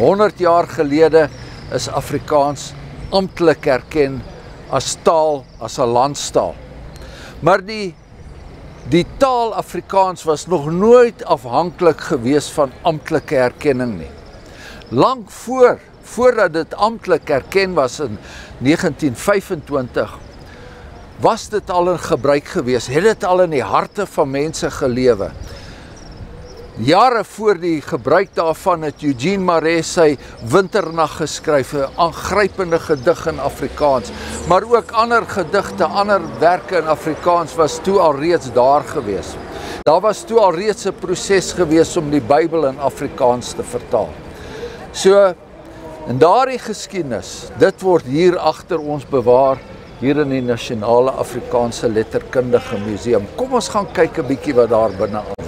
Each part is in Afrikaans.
100 jaar gelede is Afrikaans amptelik erken as taal, as 'n landstaal. Maar die taal Afrikaans was nog nooit afhanklik gewees van amptelike erkenning nie. Lang voordat dit amptelik erken was in 1925, was dit al in gebruik gewees, het dit al in die harte van mense gelewe. Jare voor die gebruik daarvan het Eugene Marais sy Winternag geskryf, 'n aangrypende gedig in Afrikaans, maar ook ander gedigte, ander werke in Afrikaans was toe al reeds daar gewees. Daar was toe al reeds 'n proses gewees om die Bybel in Afrikaans te vertaal. So, in daardie geskiedenis, dit word hier agter ons bewaar, hier in die Nasionale Afrikaanse Letterkundige Museum. Kom ons gaan kyk 'n bietjie wat daar binne aangaan.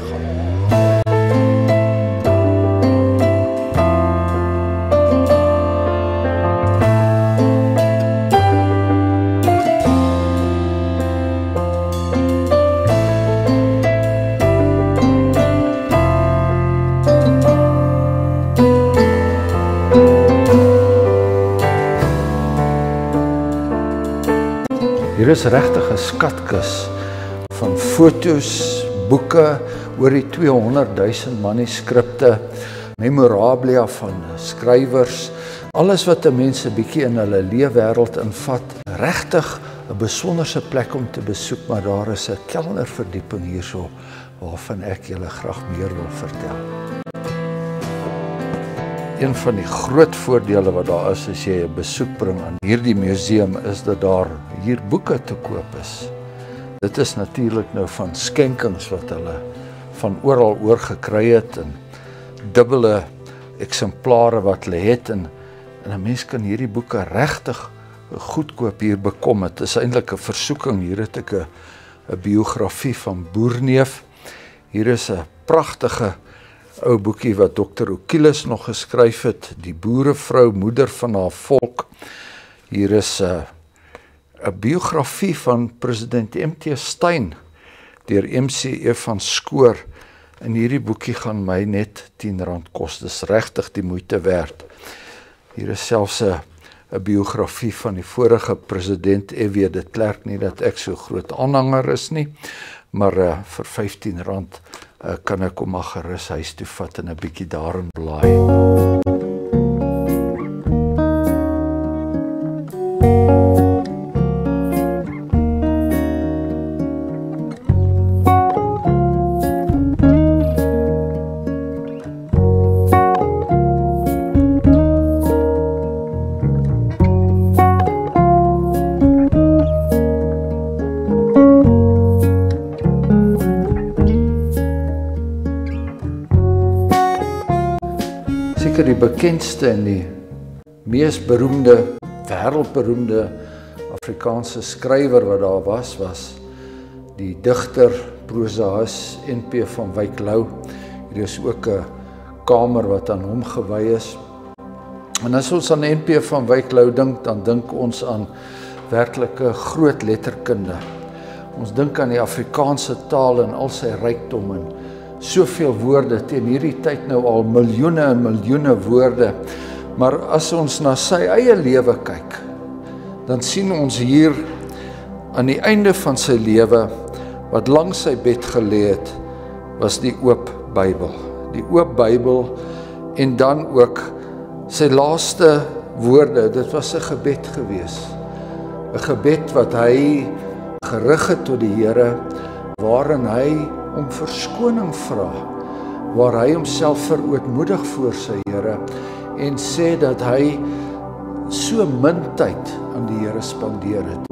Hier is regtig 'n skatkis van foto's, boeke, oor die 200.000 manuskripte, memorabilia van skrywers, alles wat 'n mens 'n bietjie in hulle leefwêreld invat. Regtig 'n besonderse plek om te besoek, maar daar is 'n kelderverdieping hierso waarvan ek julle graag meer wil vertel. Een van die groot voordele wat daar is as jy 'n besoek bring aan hierdie museum, is dat daar hier boeke te koop is. Dit is natuurlik nou van skenkings wat hulle van oral oor gekry het, en dubbele eksemplare wat hulle het, en 'n mens kan hierdie boeke regtig goedkoop hier bekom. Het is eintlik 'n versoeking. Hier het ek 'n biografie van Boerneef. Hier is 'n pragtige ou boekie wat Dr. Okilis nog geskryf het, Die Boerevrou, moeder van haar volk. Hier is 'n biografie van president M.T. Steyn deur M.C.E. van Schoor. En hierdie boekie gaan my net R10 kos. Dis regtig die moeite werd. Hier is selfs 'n biografie van die vorige president F.W. de Klerk. Nie dat ek so groot aanhanger is nie, maar vir R15 kan ek hom maar gerus huis toe vat en 'n bietjie daarin blaai. Seker die bekendste en die mees beroemde, wêreldberoemde Afrikaanse skrywer wat daar was die digter, prosaïs N.P. van Wyk Louw. Hier is ook 'n kamer wat aan hom gewy is. En as ons aan N.P. van Wyk Louw dink, dan dink ons aan werklike groot letterkunde. Ons dink aan die Afrikaanse taal en al sy rykdom en soveel woorde, teen hierdie tyd nou al miljoene en miljoene woorde. Maar as ons na sy eie lewe kyk, dan sien ons hier aan die einde van sy lewe, wat langs sy bed gelê het, was die oop Bybel. Die oop Bybel, en dan ook sy laaste woorde, dit was 'n gebed gewees. 'n Gebed wat hy gerig het tot die Here, waarin hy om verskoning vra, waar hy homself verootmoedig voor sy Here en sê dat hy so min tyd aan die Here spandeer het.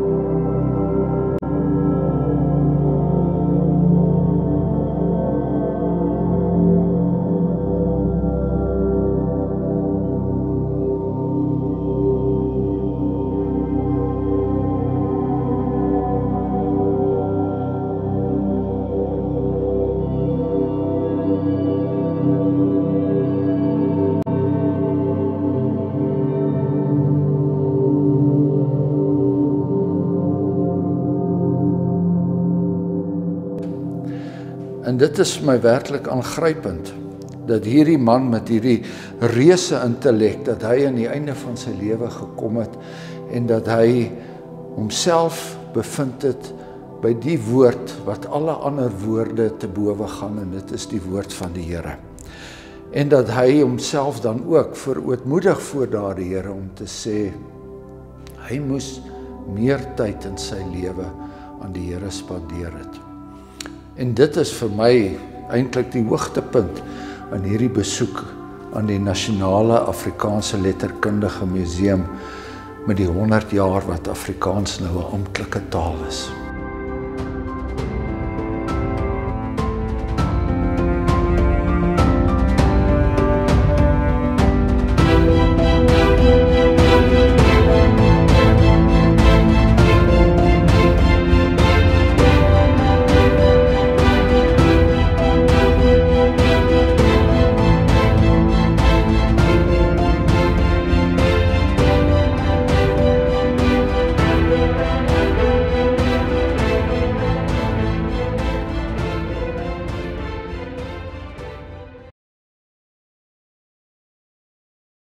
En dit is my werklik aangrypend, dat hierdie man met hierdie reuse intellek, dat hy aan die einde van sy lewe gekom het en dat hy homself bevind het by die woord wat alle ander woorde te bowe gaan, en dit is die woord van die Here. En dat hy homself dan ook verootmoedig voor daardie Here om te sê, hy moes meer tyd in sy lewe aan die Here spandeer het. En dit is vir my eintlik die hoogtepunt aan hierdie besoek aan die Nasionale Afrikaanse Letterkundige Museum met die 100 jaar wat Afrikaans nou 'n amptelike taal is.